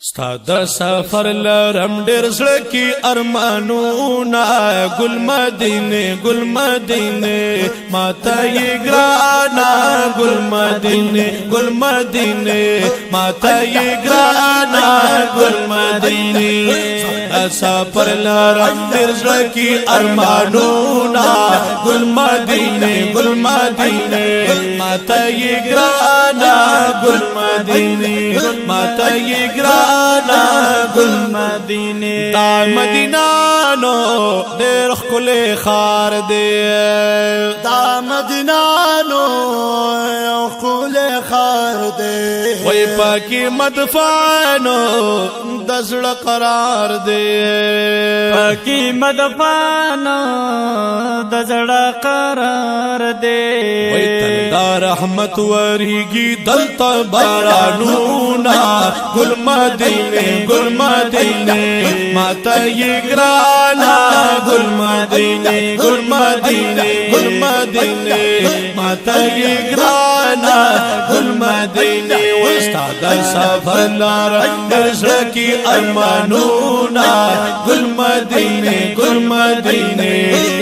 ستا د سفر لرم ډېر زړه کې ارمانونه ګل مدینه ګل مدینه ماته یې ګرانا ګل مدینه ګل مدینه ماته یې ګرانا ګل مدینه سفر لرم ډېر زړه کې ارمانونه ګل مدینه ګل مدینه ماته یې ګرانا ګل مدینه ماته یې ګرانا گل مدینه دا مدینہ نو ډېر ښکلی ښار دی دا مدینہ نو ښکلی ښار دی وای پاکي مدفانو د زړه قرار دی پاکي مدفانو د زړه قرار دی وای تل دا رحمت ورېږي دلته بارانونه گل مدینه گل مدینه ماته یې ګرانا گل مدینه گل مدینه گل مدینه ماته یې ګرانا گل مدینه وستا د سفر لرم ډېر زړه کې ارمانونه گل مدینه گل مدینه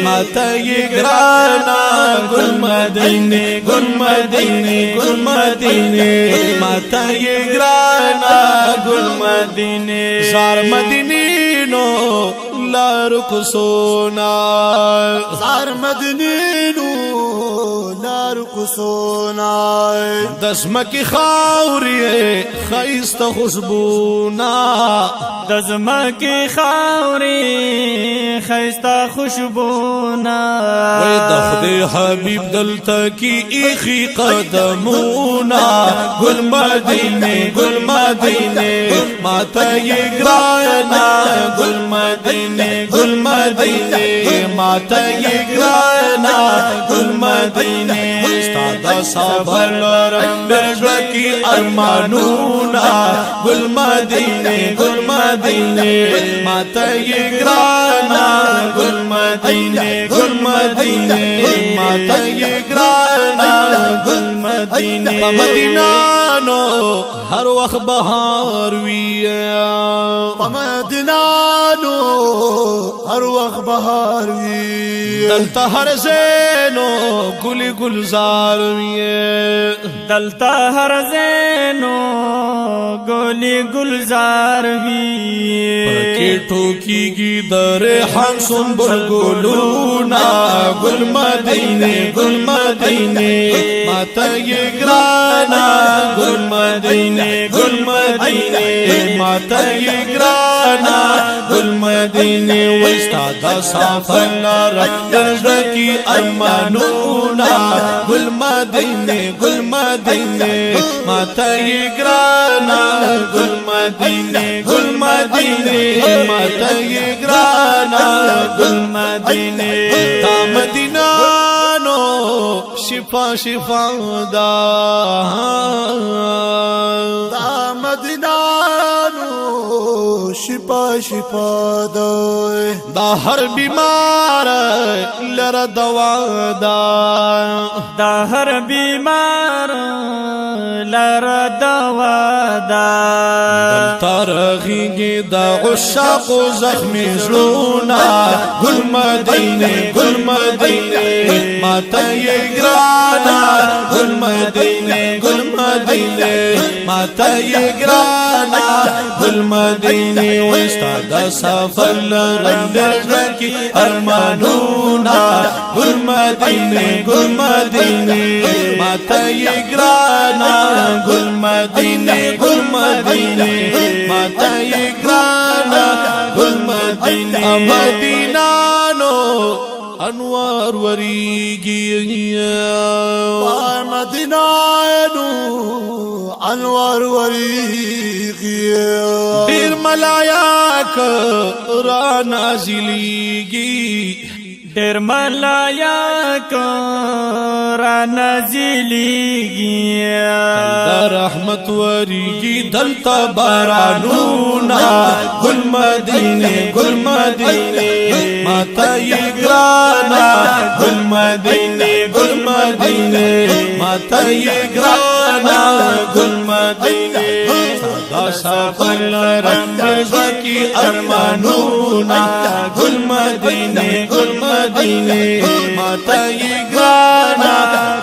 ماته یې ګرانا گل مدینه گل مدینه گل مدینه ماته یې ګرانا گل مدینه زار مدینه نو لار کو سونا زار مدینه نو لار کو سونا دسمکی خاوری خیست خوشبونا دسمکی خاوری خیست خوشبونا وی دخد حبیب دلتا کی ایخی قدمونا گل مدینه گل مدینه ماتا یې ګرانا گل مدینه گل مدینه ماتا یې ګرانا گل مدینه ستا د سفر لرم ډېر زړه کې ارمانونه گل مدینه گل مدینه ماته یې ګرانا گل مدینه گل مدینه ماته یې ګرانا گل مدینه په مدینه نو هر وخت بهار وي په مدینه نو هر وخت بهار وي دلته هر زینو ګل گلزار وي دلته هر زینو ګل گلزار وي پکې ټوکيږي د ریحان سنبل ګلونا گل مدینه گل مدینه ماته یې ګرانا گل مدینه گل مدینه ماته یې ګرانا گل مدینه وستا د سفر لرم ډېر زړه کې ارمانونه گل مدینه گل مدینه ماته یې ګرانا گل مدینه گل مدینه ماته یې ګرانا گل مدینه تا مدینه نو شفا شفا دا مدینہ نو شفا شفا دا هر بیمار لره دوا دا دا هر بیمار لره دوا دا ترغیږي د عشاق زخمی زړونه گل مدینه گل مدینه ماته یې ګرانا گل مدینه گل مدینه ماته یې ګرانا گل مدینه وستا د سفر لرم ډېر زړه کې ارمانونه گل مدینه گل مدینه ماته یې ګرانا گل مدینه گل مدینه ماته یې ګرانا گل مدینه مدینه نو انوار وریږي مدینہ نو انوار وریږي ډېر ملایک را نازلېږي ډېر ملایک را نازلېږي د رحمت وریږي دلته بارانونه گل مدینه گل مدینه ماته یې ګرانا گل مدینه گل مدینه ماته یې ګرانا گل مدینه دا سفر لرم زکی ارمانونا گل مدینے گل مدینے ماتا یہ گرانا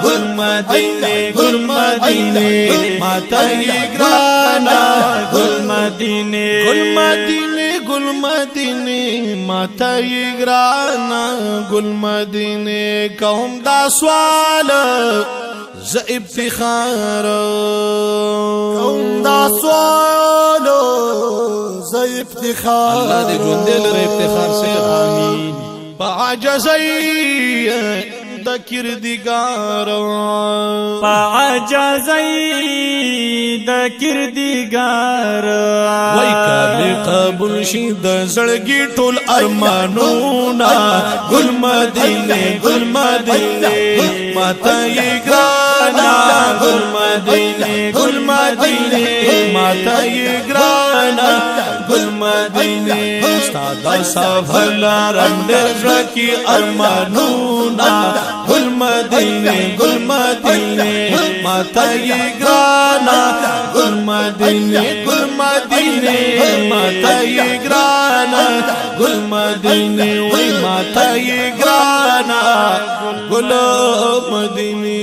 گل مدینے گل مدینے ماتا یہ گرانا گل مدینے گل مدینے گل مدینے ماتا یہ گرانا گل مدینے کوم دا سوال ز افتخار کوم دا سوال ز افتخار اللہ دے جوندے لر افتخار سے آمین بعجزی دا کردگار بعجزی دا کردگار وای کار قبول شي د زړګي ټول ارمانونا گل مدینے گل مدینے ماتا یې ګرانا گل مدینے گل مدینے ماتا یې ګرانا گل مدینے استاد سفر لرم زکی ارمانونا گل مدینے گل مدینے ماتا یې ګرانا گل مدینے گل مدینے ماتا یې ګرانا گل مدینے وای ماتا یې ګرانا گل مدینے